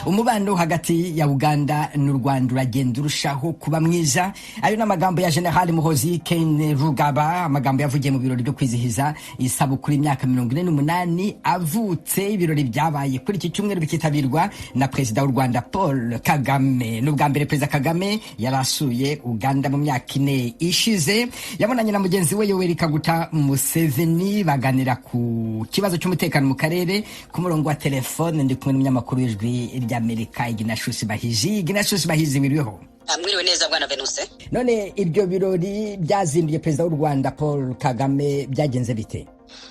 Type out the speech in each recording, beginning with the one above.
Umubano hagati ya Uganda n'u Rwanda uragenda urushaho kuba mwiza. Ayo n'amagambo ya General Muhoozi Kainerugaba, amagambo yavugiye mu birori byo kwizihiza isabukuru y'imyaka 48 avutse. Ibirori byabaye kuri iki cyumweru bikitabirwa na Perezida w'u Rwanda Paul Kagame. N'ubwa mbere Perezida Kagame yarasuye Uganda mu myaka 4 ishize. Yabonanye na mugenzi we Yoweri Kaguta Museveni baganira ku kibazo cy'umutekano mu karere. Ku murongo wa telefone ndi kumwe n'umunyamakuru w'ijwi ry'Amerika Ignatius Bahizi wiriweho. Mwiriwe neza bwana Venuse. None ibyo birori byazinduye Perezida w'u Rwanda Paul Kagame byagenze bite?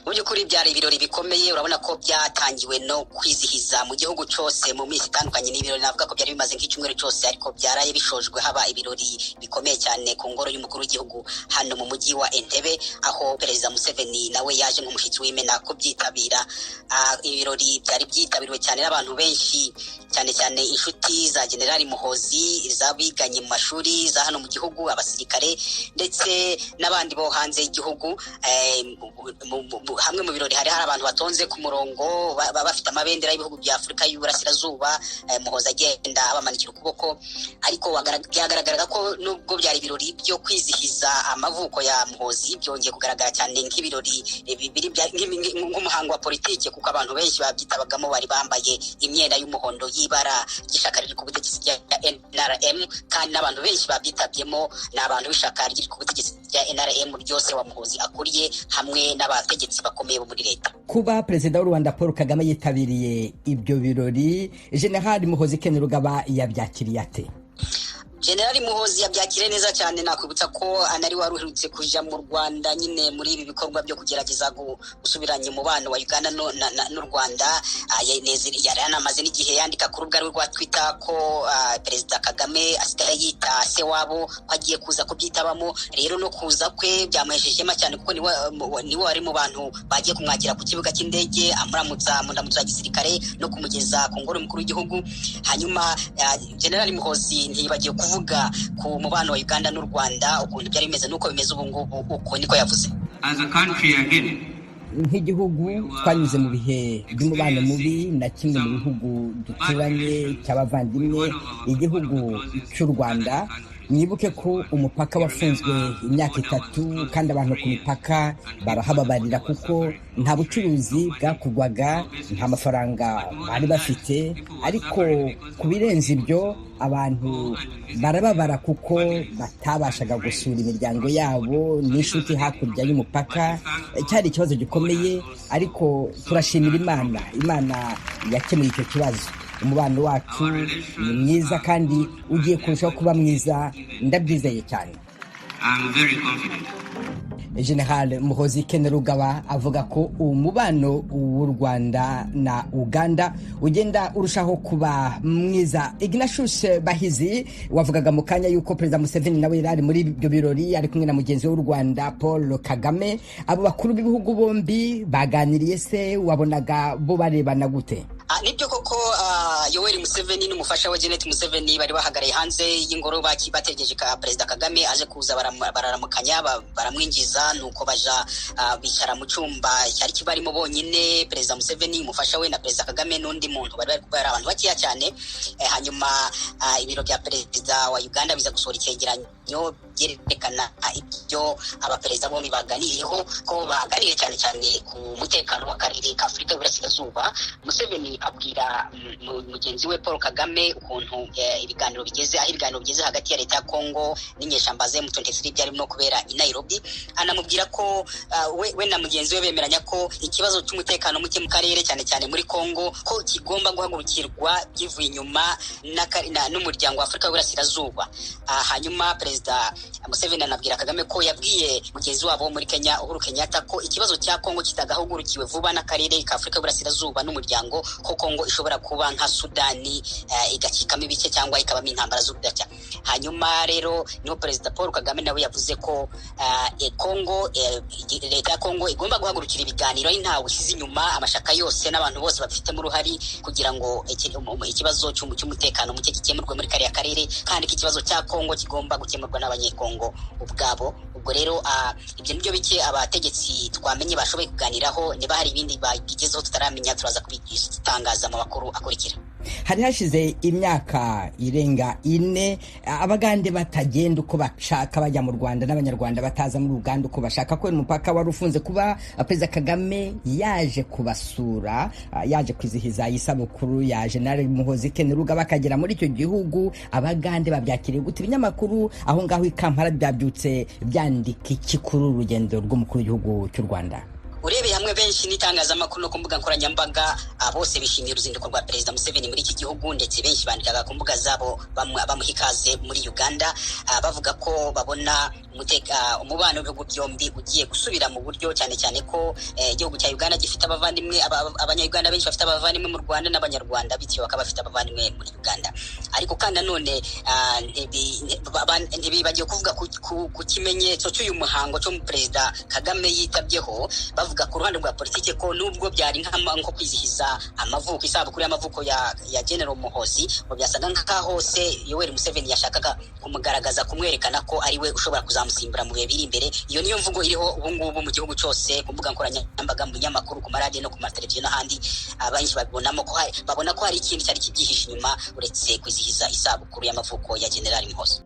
Mu by'ukuri byari ibirori bikomeye, urabona ko byatangiwe no kwizihiza mu gihugu cyose mu minsi itandukanye. N'ibirori navuga ko byari bimaze nk'icyumweru cyose, ariko byaraye bishojwe haba ibirori bikomeye cyane ku ngoro y'umukuru w'igihugu hano mu mujyi wa Entebbe, aho Perezida Museveni nawe yaje nk'umushyitsi w'imena kubyitabira. Ibirori byari byitabiriwe cyane n'abantu benshi, cyane cyane inshuti za General Muhoozi, izabiganye mu mashuri za hano mu gihugu, abasirikare ndetse n'abandi bo hanze y'igihugu. Hamwe mu birori hari abantu batonze ku murongo bafite amabendera y'ibihugu bya Afurika y'Uburasirazuba. Muhoozi agenda abamanikira ukuboko, ariko byagaragaraga ko nubwo byari ibirori byo kwizihiza amavuko ya Muhoozi, byongeye kugaragara cyane nk'ibirori nk'umuhango wa politiki, kuko abantu benshi babyitabagamo bari bambaye imyenda y'umuhondo y'ibara ry'ishyaka riri ku butegetsi rya NRM, kandi n'abantu benshi babyitabyemo ni abantu b'ishyaka riri ku butegetsi rya NRM ryose wa Muhoozi akuriye, hamwe n'abategetsi bakomeye bo muri leta. Kuba Perezida w'u Rwanda Paul Kagame yitabiriye ibyo birori, General Muhoozi Kainerugaba yabyakiriye ate? General Muhoozi yabyakiriye neza cyane. Nakwibutsa ko anari waruherutse kuja mu Rwanda nyine muri ibi bikorwa byo kugerageza gusubiranya umubano wa Uganda n'u Rwanda. Yari anamaze n'igihe yandika ku rubuga rwe rwa Twitter ko Perezida Kagame asigaye yita se wabo, agiye kuza kubyitabamo. Rero no kuza kwe byamuheshejema cyane, kuko niwe wari mu bantu bagiye kumwakira ku kibuga cy'indege, amuramutsa mu ndamutso ya gisirikare no kumugeza ku ngoro y'umukuru w'igihugu. Hanyuma General Muhoozi ntiyibagiye kuvuga ku mubano wa Uganda n'u Rwanda, ukuntu byari bimeze nuko bimeze ubu ngubu. Uko niko yavuze: as a country again, nk'igihugu twanyuze mu bihe by'umubano mubi na kimwe mu bihugu duturanye cy'abavandimwe, igihugu cy'u Rwanda. Mwibuke ko umupaka wafunzwe imyaka 3, kandi abantu ku mipaka barahababarira kuko nta bucuruzi bwakugwaga, nta mafaranga bari bafite. Ariko ku birenze ibyo, abantu barababara kuko batabashaga gusura imiryango yabo n'inshuti hakurya y'umupaka. Cyari ikibazo gikomeye, ariko turashimira Imana yakemuye icyo kibazo. Umubano wacu ni mwiza kandi ugiye kurushaho kuba mwiza, ndabyizeye cyane. I'm very confident. General Muhoozi Kainerugaba avuga ko umubano w'u Rwanda na Uganda ugenda urushaho kuba mwiza. Ignatius Bahizi wavugaga mu kanya yuko Perezida Museveni nawe yari muri ibyo birori ari kumwe na mugenzi w'u Rwanda Paul Kagame. Abo bakuru b'ibihugu bombi baganiriye se, wabonaga bo barebana gute? Nibyo koko Yoweri Museveni n'umufasha we Janet Museveni bari bahagaraye hanze y'ingoro bategereje Perezida Kagame aje kuza. Bararamukanya, baramwinjiza, nuko baja bicara mu cyumba cyari kibarimo bonyine Perezida Museveni, umufasha we na Perezida Kagame n'undi muntu. Bari abantu bakiya cyane. Hanyuma ibiro bya Perezida wa Uganda biza gusohora icyegeranyo byerekana ibyo abaperezida bombi baganiriyeho, ko baganiriye cyane cyane ku mutekano w'akarere ka Afurika y'Uburasirazuba. Museveni abwira mugenzi we Paul Kagame ukuntu ibiganiro bigeze hagati ya leta ya Kongo n'inyeshyamba za M23 byarimo kubera i Nairobi. Anamubwira ko we na mugenzi we bemeranya ko ikibazo cy'umutekano muke mu karere, cyane cyane muri Kongo, ko kigomba guhagurukirwa bivuye inyuma n'umuryango wa Afurika y'Uburasirazuba. Hanyuma Perezida Museveni anabwira Kagame ko yabwiye mugenzi wabo muri Kenya Uhuru Kenyatta ko ikibazo cya Kongo kitagahugurukiwe vuba n'akarere ka Afurika y'Uburasirazuba n'umuryango, ko Kongo ishobora kuba nka Sudani igacikamo ibice cyangwa ikabamo intambara z'urudaca. Hanyuma rero niho Perezida Paul Kagame nawe yavuze ko leta ya Kongo igomba guhagurukira ibiganiro, ntawe usize inyuma, amashaka yose n'abantu bose bafitemo uruhari kugira ngo ikibazo cy'umutekano muke gikemurwe muri kariya karere, kandi ikibazo cya Kongo kigomba gukemurwa n'abanyekongo ubwabo. Ubwo rero ibyo nibyo bike abategetsi twamenye bashoboye kuganiraho. Niba hari ibindi bagizeho tutaramenya, turaza kubitangaza mu makuru akurikira. hari hashize imyaka irenga 4 abagande batagenda uko bashaka bajya mu Rwanda n'abanyarwanda bataza muri Uganda uko bashaka ko umupaka wari ufunze. Kuba Perezida Kagame yaje kubasura, yaje kwizihiza isabukuru ya General Muhoozi bakagera muri icyo gihugu, abagande babyakiriye gute? Ibinyamakuru aho ngaho i Kampala byabyutse byandika iki kuri urugendo rw'umukuru w'igihugu cy'u Rwanda? Urebeye hamwe benshi n'itangazamakuru no ku mbuga nkoranyambaga bose bishimiye uruzinduko rwa Perezida Museveni muri iki gihugu, ndetse benshi bandikaga ku mbuga zabo bamuha ikaze muri Uganda, bavuga ko babona umubano w'ibihugu byombi ugiye gusubira mu buryo, cyane cyane ko igihugu cya Uganda gifite abavandimwe, abanya-Uganda benshi bafite abavandimwe mu Rwanda n'abanyarwanda bityo bakaba bafite abavandimwe muri Uganda. Ariko kandi nanone ntibibagiye kuvuga ku kimenyetso cy'uyu muhango cyo mu Perezida Kagame yitabyeho, bavuga ku ruhande rwa politike ko nubwo byari nko kwizihiza isabukuru y'amavuko ya General Muhoozi, ngo byasaga nk'aho se Yoweri Museveni yashakaga kumugaragaza, kumwerekana ko ari we ushobora kuzamusimbura mu bihe biri imbere. Iyo niyo mvugo iriho ubu ngubu mu gihugu cyose, ku mbuga nkoranyambaga, mu binyamakuru, ku maradiyo no ku mateleviziyo n'ahandi. Abenshi babona ko hari ikindi cyari kibyihishe inyuma uretse kwizihiza isabukuru y'amavuko ya General Muhoozi.